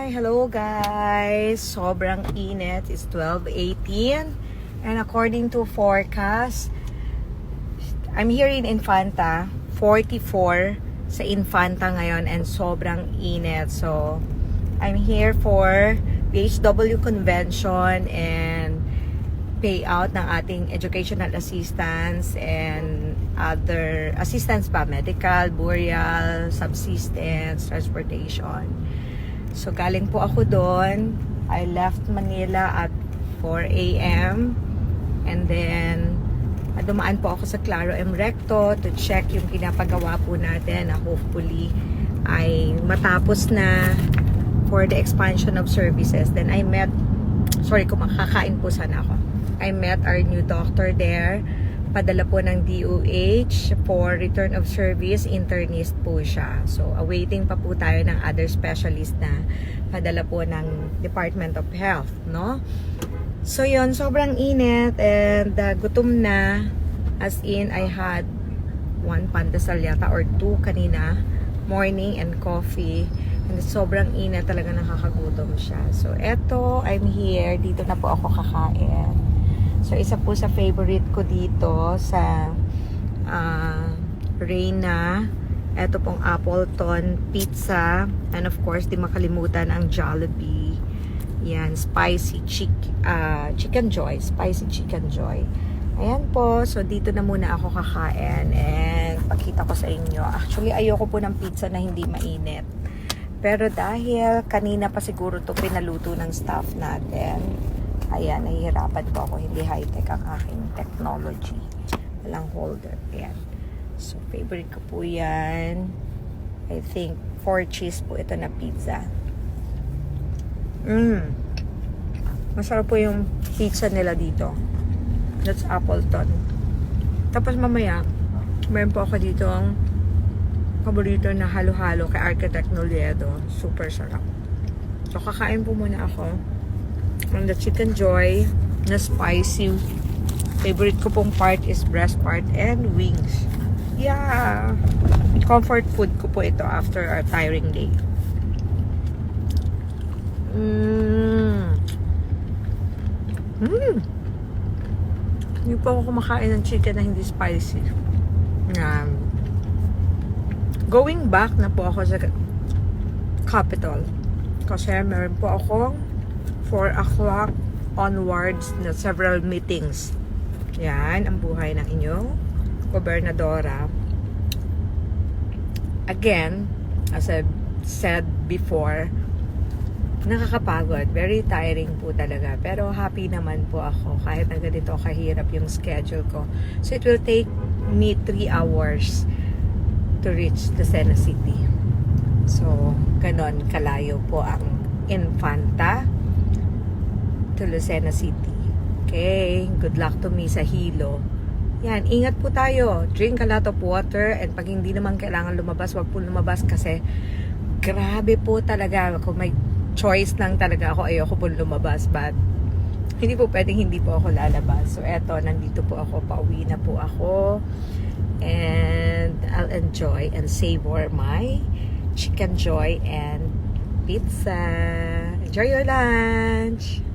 Hello guys! Sobrang init. It's 12:18 and according to forecast, I'm here in Infanta, 44 sa Infanta ngayon and sobrang init. So, I'm here for PHW convention and payout ng ating educational assistance and other assistance pa, medical, burial, subsistence, transportation. So, galing po ako doon. I left Manila at 4 a.m. And then, dumaan po ako sa Claro M Recto to check yung pinapagawa po natin na hopefully ay matapos na for the expansion of services. Then I met, kumakain po sana ako. I met our new doctor there. Padala po ng DOH for return of service, internist po siya. So, awaiting pa po tayo ng other specialist na padala po ng Department of Health, no? So, yun, sobrang init and gutom na. As in, I had one pandesal yata or two kanina, morning and coffee. And sobrang init, talaga nakakagutom siya. So, eto, I'm here. Dito na po ako kakain. So, isa po sa favorite ko dito sa Reina. Ito pong Appleton Pizza. And of course, di makalimutan ang Jollibee. Yan, spicy chicken joy. Spicy chicken joy. Ayan po. So, dito na muna ako kakain. And pakita ko sa inyo. Actually, ayoko po ng pizza na hindi mainit. Pero dahil kanina pa siguro to pinaluto ng staff natin. Ayan, nahihirapan po ako. Hindi high-tech ang aking technology. Walang holder. Ayan. So, favorite ko po yan. I think 4 cheese po ito na pizza. Masarap po yung pizza nila dito. That's Appleton. Tapos mamaya, meron po ako dito ang paborito na halo-halo kay Architect Noliedo. Super sarap. So, kakain po muna ako. And the chicken joy na spicy. Favorite ko pong part is breast part and wings. Yeah. Comfort food ko po ito after a tiring day. Hindi po ako kumakain ng chicken na hindi spicy. Going back na po ako sa Capitol. Kasi meron po akong 4 o'clock onwards na several meetings. Yan, ang buhay ng inyong gobernadora. Again, as I said before, nakakapagod. Very tiring po talaga. Pero happy naman po ako kahit na ganito kahirap yung schedule ko. So it will take me 3 hours to reach Lucena City. So, ganon kalayo po ang Infanta to Lucena City. Okay, good luck to me sa Hilo. Yan, ingat po tayo. Drink a lot of water and pag hindi naman kailangan lumabas, wag po lumabas kasi grabe po talaga. Kung may choice lang talaga ako, ayoko po lumabas but hindi po pwedeng hindi po ako lalabas. So eto, nandito po ako, pauwi na po ako and I'll enjoy and savor my chicken joy and pizza. Enjoy your lunch!